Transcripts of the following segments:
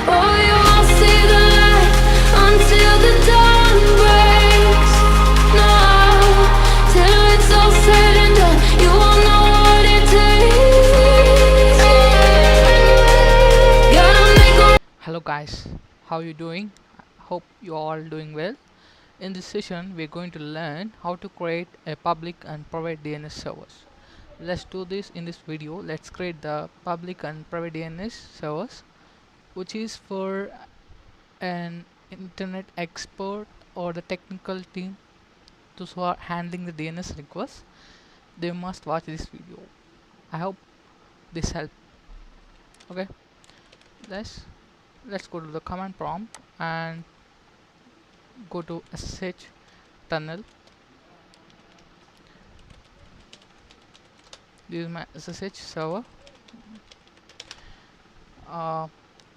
Oh, you won't see the light until the dawn breaks. No, till it's all said and done, you won't know what it takes. Gotta make a Hello guys, how you doing? Hope you all doing well. In this session we're going to learn how to create a public and private DNS servers. Let's do this in this video. Let's create the public and private DNS servers, which is for an internet expert or the technical team those who are handling the DNS requests. They must watch this video. I hope this help. Okay, let's go to the command prompt and go to SSH tunnel. This is my SSH server.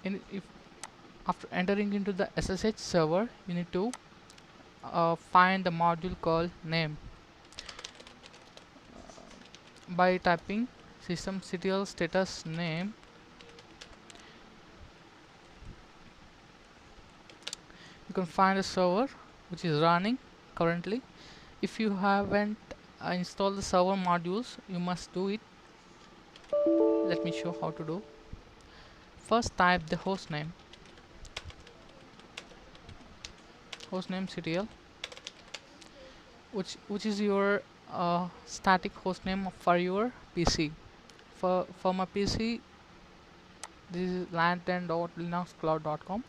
If after entering into the SSH server, you need to find the module called name by typing systemctl status name. You can find a server which is running currently. If you haven't installed the server modules, you must do it. Let me show how to do. First type the hostname ctl, which is your static hostname for your PC. For my PC, this is lan10.linuxcloud.com.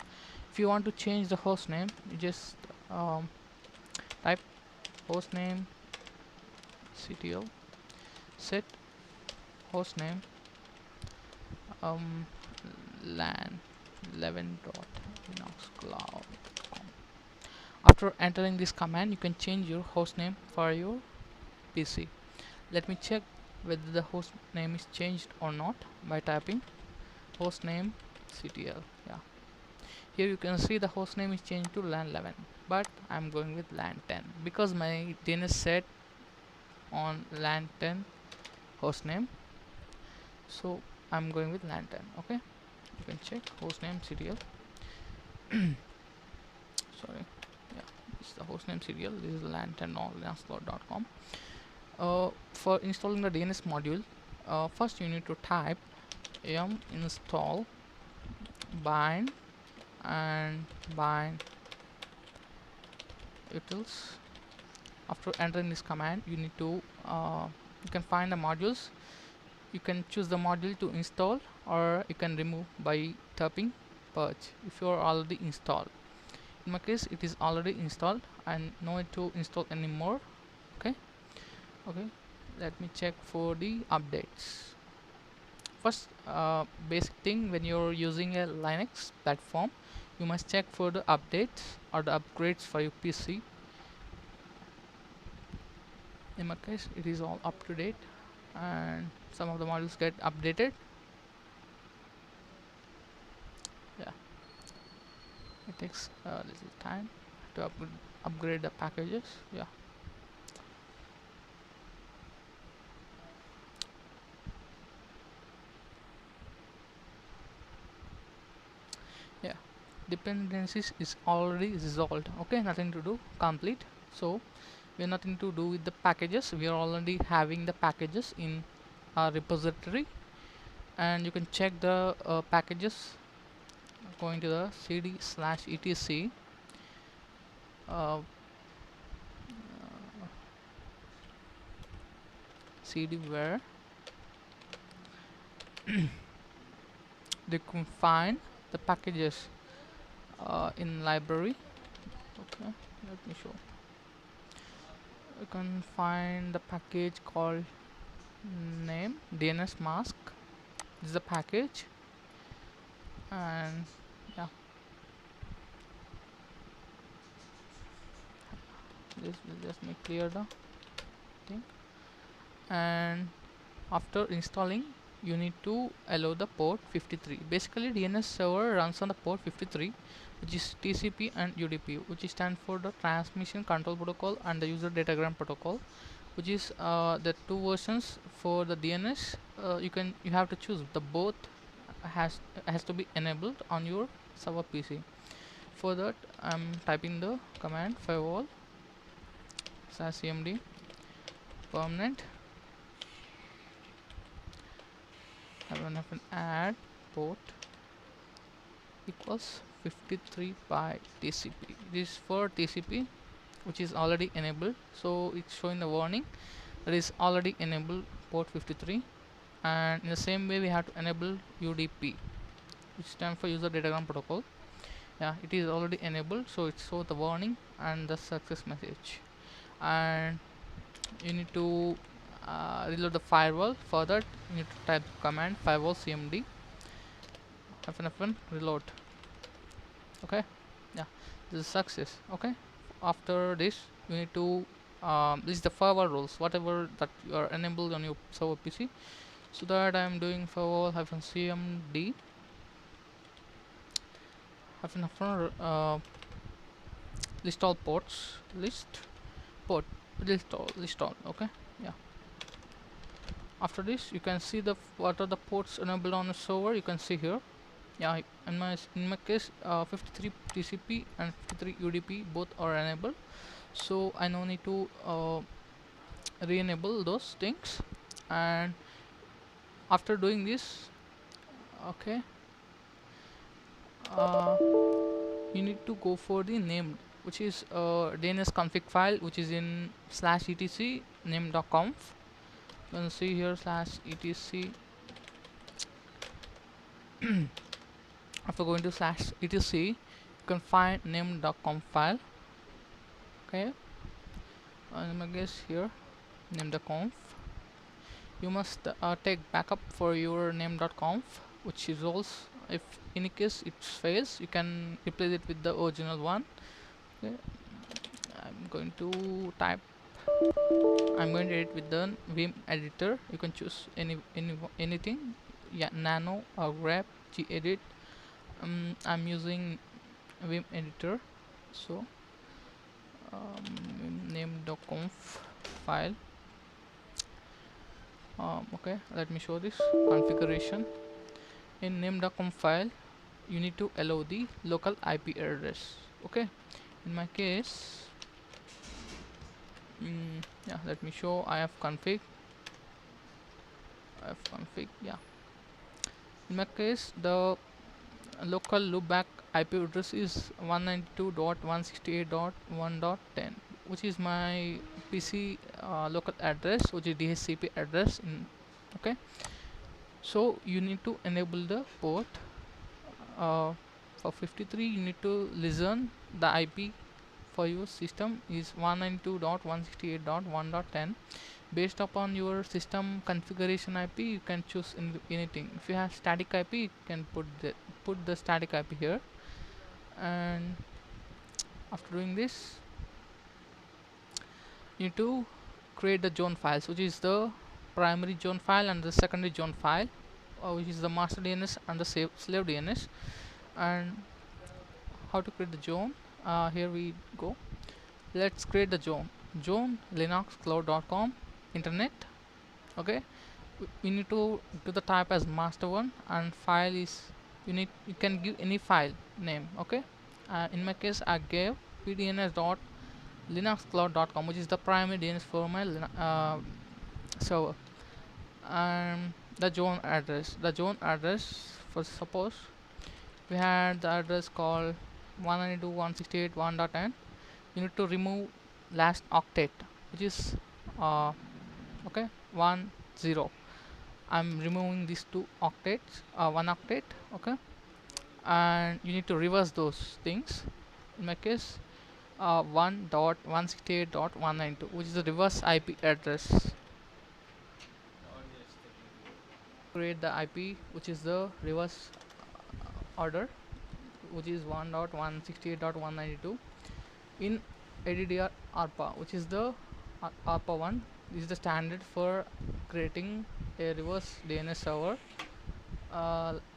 If you want to change the hostname, you just type hostname ctl set hostname lan11.linuxcloud. After entering this command, you can change your hostname for your PC. Let me check whether the host name is changed or not by typing hostname ctl. Yeah, here you can see the hostname is changed to lan11, but I'm going with lan10 because my DNS set on lan10 hostname, so I'm going with lan10. Okay, you can check hostname ctl. Sorry, yeah, this is the hostname ctl. This is lan10.linuxcloud.com. For installing the DNS module, first you need to type yum install bind and bind utils. After entering this command, you need to you can find the modules. You can choose the module to install, or you can remove by typing purge if you are already installed. In my case, it is already installed and no need to install anymore. Okay, let me check for the updates. First, basic thing, when you're using a Linux platform, you must check for the updates or the upgrades for your PC. In my case, it is all up to date and some of the modules get updated. Yeah, it takes a little time to upgrade the packages. Yeah, dependencies is already resolved. Okay, nothing to do, complete. So we have nothing to do with the packages. We are already having the packages in our repository, and you can check the packages going to the cd/etc cd where they can find the packages in library. Okay, let me show. You can find the package called name DNS mask. This is the package, and yeah, this will just make clear the thing. And after installing, you need to allow the port 53. Basically, DNS server runs on the port 53, which is TCP and UDP, which stands for the transmission control protocol and the user datagram protocol, which is the two versions for the DNS. You have to choose the both has to be enabled on your server PC. For that, I'm typing the command firewall /cmd permanent add port equals 53 by TCP. This is for TCP, which is already enabled, so it's showing the warning that is already enabled port 53. And in the same way, we have to enable UDP, which stands for user datagram protocol. Yeah, it is already enabled, so it shows the warning and the success message. And you need to reload the firewall. For that, you need to type command firewall cmd reload. Okay, yeah, this is success. Okay, after this, you need to this is the firewall rules, whatever that you are enabled on your server PC. So that I am doing firewall -cmd list all ports, list all. Okay, yeah. After this, you can see what are the ports enabled on the server. You can see here. Yeah, in my case, 53 TCP and 53 UDP both are enabled, so I no need to re-enable those things. And after doing this, okay, you need to go for the name, which is DNS config file, which is in /etc name.conf. You can see here /etc. After going to /etc, you can find name.conf file. Okay, and I guess here name.conf. You must take backup for your name.conf, which resolves if in case it fails. You can replace it with the original one. Okay, I'm going to edit with the Vim editor. You can choose anything. Yeah, nano or grep gedit. I'm using Vim editor, so name.conf file. Okay, let me show this configuration. In name.conf file, you need to allow the local IP address. Okay, in my case, yeah, let me show. I have config. Yeah, in my case, the local loopback IP address is 192.168.1.10, which is my PC local address, which is DHCP address. Okay, so you need to enable the port. For 53, you need to listen the IP for your system is 192.168.1.10. Based upon your system configuration IP, you can choose anything. If you have static IP, you can put the static IP here. And after doing this, you need to create the zone files, which is the primary zone file and the secondary zone file, which is the master DNS and the slave DNS. And how to create the zone? Here we go. Let's create the zone linuxcloud.com internet. Okay, we need to do the type as master1, and file is you can give any file name. Okay, in my case, I gave pdns.linuxcloud.com, which is the primary DNS for my server. And the zone address for suppose we had the address called 192.168.1.10. You need to remove last octet, which is okay, 10. I'm removing these two octets, one octet. Okay, and you need to reverse those things. In my case, 1.168.192, which is the reverse IP address. Create the IP, which is the reverse order, which is 1.168.192 in ADDR ARPA, which is the ARPA 1. This is the standard for creating a reverse DNS server.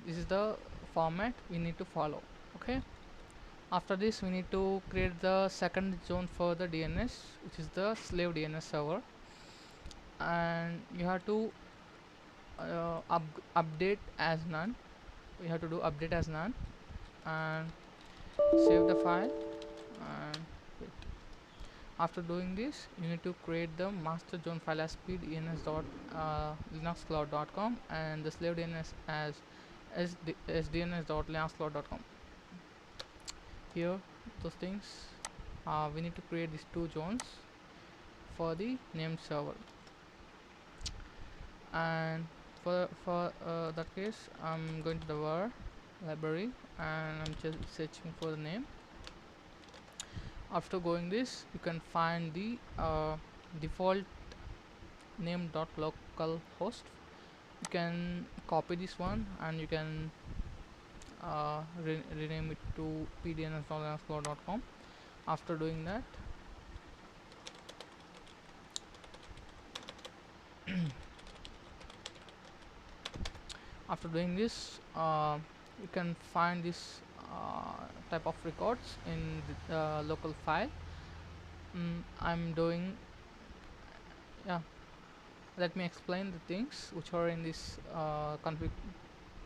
This is the format we need to follow. Okay, after this, we need to create the second zone for the DNS, which is the slave DNS server, and you have to update as none. we have to do update as none and save the file. And wait. After doing this, you need to create the master zone file as pdns.linuxcloud.com and the slave DNS as sdns.linuxcloud.com. Here, those things, we need to create these two zones for the named server. And for that case, I'm going to the var library and I'm just searching for the name. After going this, you can find the default name.localhost. You can copy this one and you can rename it to pdns.linuxcloud.com. After doing that, after doing this, you can find this type of records in the local file. I'm doing, yeah, let me explain the things which are in this config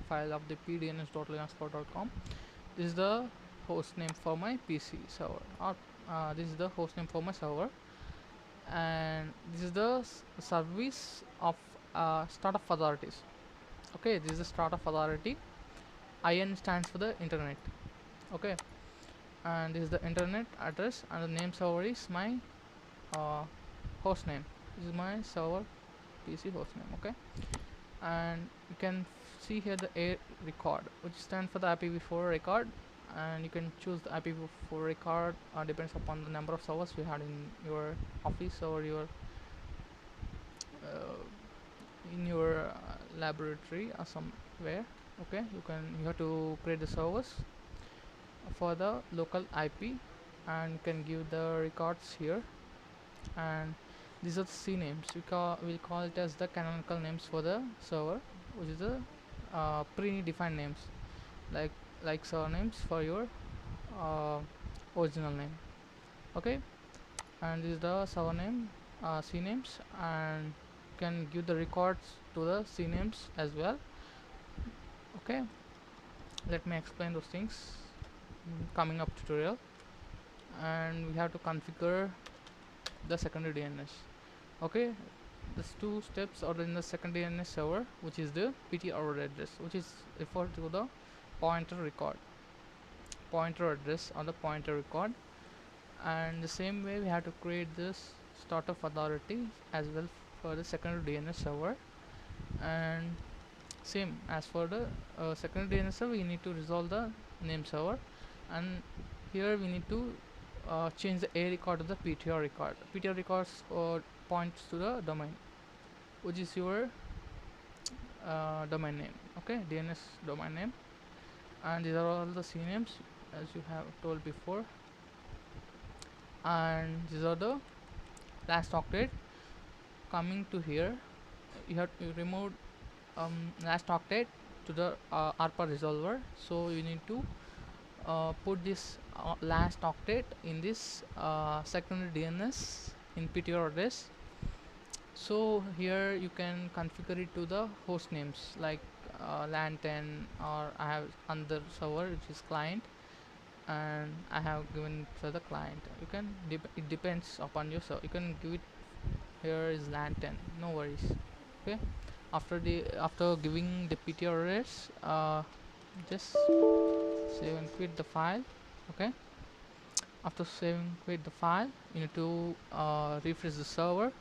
file of the pdns.linuxcloud.com. This is the host name for my PC server, or this is the host name for my server, and this is the service of startup authorities. Okay, this is the startup authority. IN stands for the internet. Okay, and this is the internet address, and the name server is my host name. This is my server PC host name. Okay, and you can see here the A record, which stands for the IPv4 record, and you can choose the IPv4 record. Depends upon the number of servers you had in your office or your in your laboratory or somewhere. Okay, you have to create the servers for the local IP, and you can give the records here. And these are the C names. We'll call it as the canonical names for the server, which is the pre-defined names, like server names for your original name. Okay, and this is the server name, C names, and you can give the records to the C names as well. Okay, let me explain those things coming up tutorial. And we have to configure the secondary DNS. Okay, these two steps are in the secondary DNS server, which is the ptr address, which is referred to the pointer address or the pointer record. And the same way we have to create this startup authority as well for the secondary DNS server. And same as for the secondary DNS server, we need to resolve the name server, and here we need to change the A record to the PTR record. PTR records points to the domain, which is your domain name. Okay, DNS domain name, and these are all the C names as you have told before. And these are the last octet. Coming to here, you have to remove last octet to the ARPA resolver. So you need to put this last octet in this secondary DNS in PTR address. So here you can configure it to the host names like LAN 10, or I have another server which is client, and I have given for the client. You can it depends upon your server. You can give it here is LAN 10, no worries. Okay, after giving the PTR address, just save and quit the file. Okay, after saving quit the file, you need to refresh the server.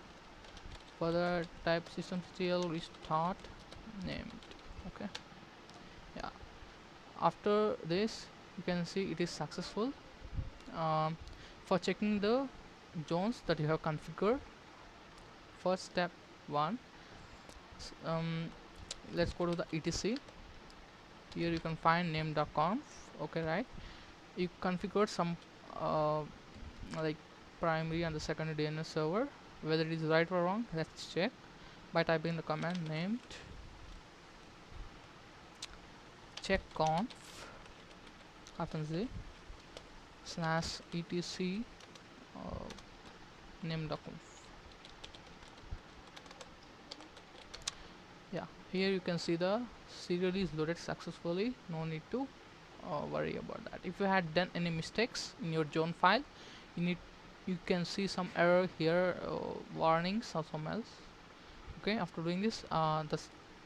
Further type systemctl restart named. Okay, yeah, after this you can see it is successful. For checking the zones that you have configured, first step 1, let's go to the etc. Here you can find name.conf. okay, right, you configured some like primary and the secondary DNS server. Whether it is right or wrong, let's check by typing the command named checkconf /etc name.conf. Yeah, Here you can see the serial is loaded successfully. No need to worry about that. If you had done any mistakes in your zone file, you can see some error here, warnings or some else. Okay, after doing this,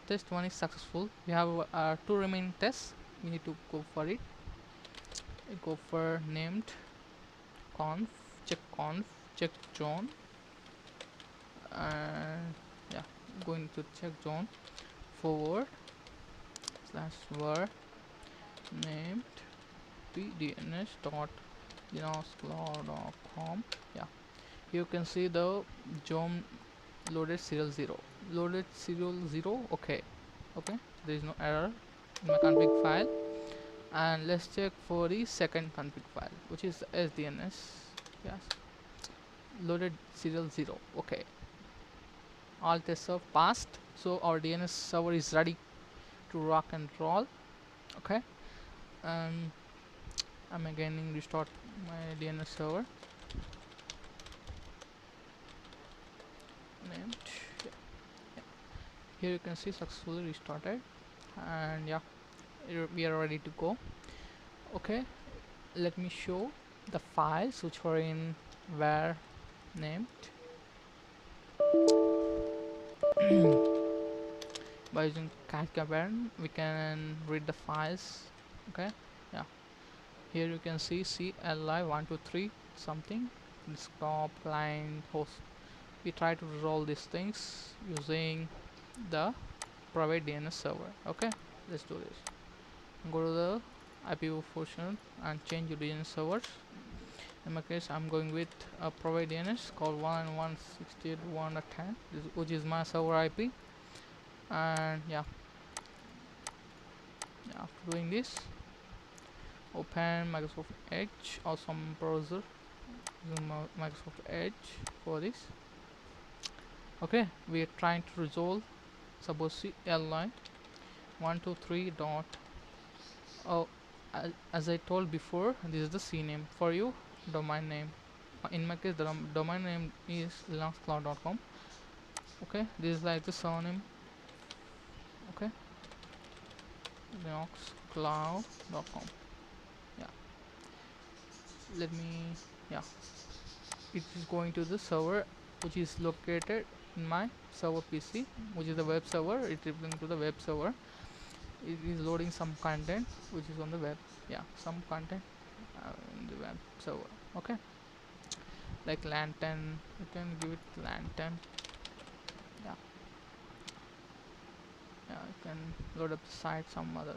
test 1 is successful. We have 2 remaining tests. We need to go for it. Go for named conf, check zone, and yeah, going to check zone forward / var named DNS dot com. Yeah, you can see the zone loaded serial 0. Okay, there is no error in my config file. And let's check for the second config file, which is sdns. Yes, loaded serial 0. Okay, all tests are passed, so our DNS server is ready to rock and roll. Okay, I'm again restart my DNS server named. Yeah. Here you can see successfully restarted, and yeah, we are ready to go. Okay, let me show the files which were in var named. By using cat command we can read the files. Okay, yeah, here you can see CLI123 something, desktop, client, host. We try to resolve these things using the private DNS server. Okay, let's do this. Go to the IPv4 function and change your DNS servers. In my case, I'm going with a private DNS called 192.168.1.10, which is my server IP. And yeah, after doing this, open Microsoft Edge or some browser using Microsoft Edge for this. Okay, we are trying to resolve. Suppose CLI 123 dot. Oh, as I told before, this is the CNAME for you, domain name. In my case, the domain name is linuxcloud.com. Okay, this is like the surname. Okay, linuxcloud.com. Yeah, let me. Yeah, it is going to the server which is located in my server PC, which is the web server. It is replying to the web server. It is loading some content which is on the web. Yeah, some content in the web server. Okay, like lantern, you can give it lantern. Yeah, you can load up the site, some other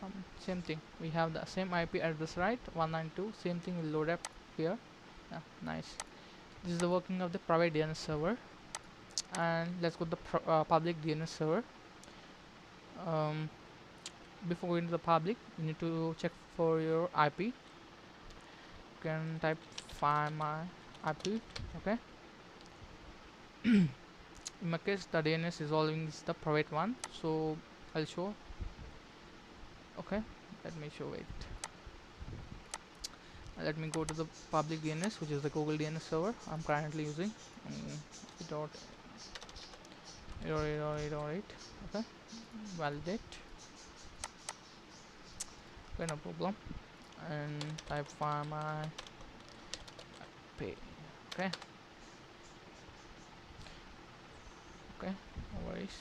some same thing. We have the same IP address, right? 192, same thing will load up here. Yeah, nice. This is the working of the private DNS server. And let's go to the public DNS server. Before going to the public, you need to check for your IP. You can type find my IP. Okay, in my case the DNS is always the private one, so I'll show. Okay, let me show it. Let me go to the public DNS, which is the Google DNS server I'm currently using. Dot 8. Okay, validate. Okay, no problem. And type find my IP. Okay, no worries.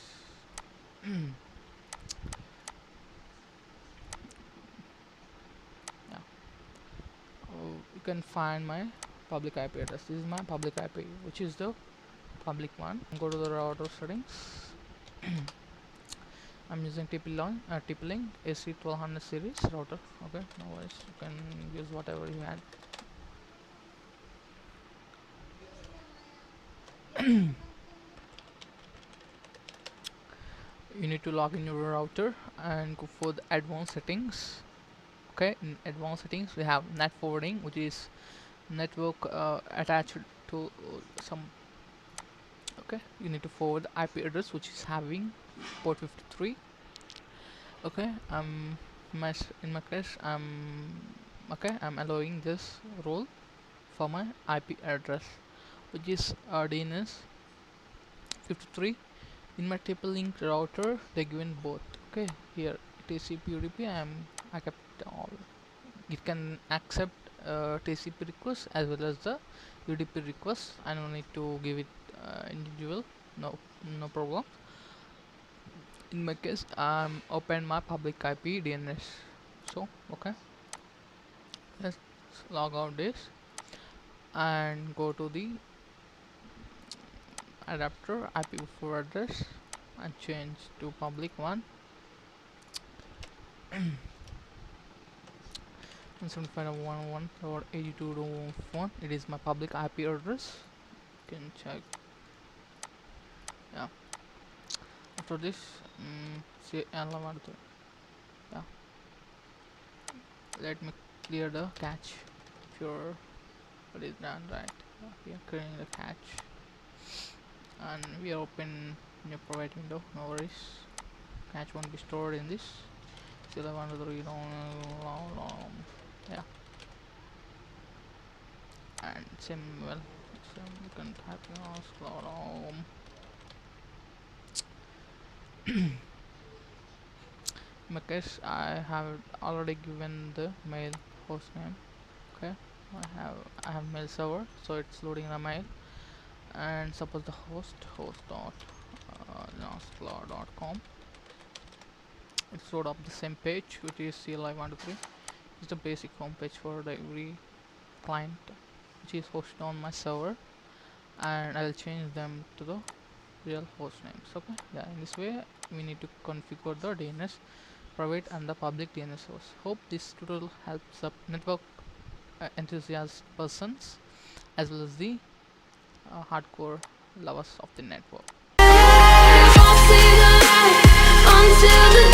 Yeah, you can find my public IP address. This is my public IP, which is the public one. Go to the router settings. I'm using TP-Link AC1200 series router. Okay, no worries, you can use whatever you had. You need to log in your router and go for the advanced settings. Okay, in advanced settings we have net forwarding, which is network attached to some. Okay, you need to forward the IP address which is having port 53. Okay, in my case I'm allowing this role for my IP address, which is DNS 53 In my TP-Link router, they given both. Okay, here TCP UDP. I kept all. It can accept TCP requests as well as the UDP requests. I don't need to give it individual. No problem. In my case, I'm open my public IP DNS. So okay, let's log out this and go to the adapter IPv4 address and change to public one. 175.1.1.82.1. It is my public IP address. You can check. Yeah. After this, say yeah. Let me clear the cache. If you're what is done right. We are clearing the cache, and we are open new provide window. No worries. Cache won't be stored in this. Still, I want to read on. Yeah. And same well, you can type in my case I have already given the mail host name. Okay, I have mail server, so it's loading the mail. And suppose the host dot nextcloud.com. It's load up the same page, which is CLI123. It's the basic home page for the every client which is hosted on my server, and I'll change them to the real host names. Okay, yeah, in this way we need to configure the DNS private and the public DNS source. Hope this tutorial helps the network enthusiast persons as well as the hardcore lovers of the network. I'll see the light until the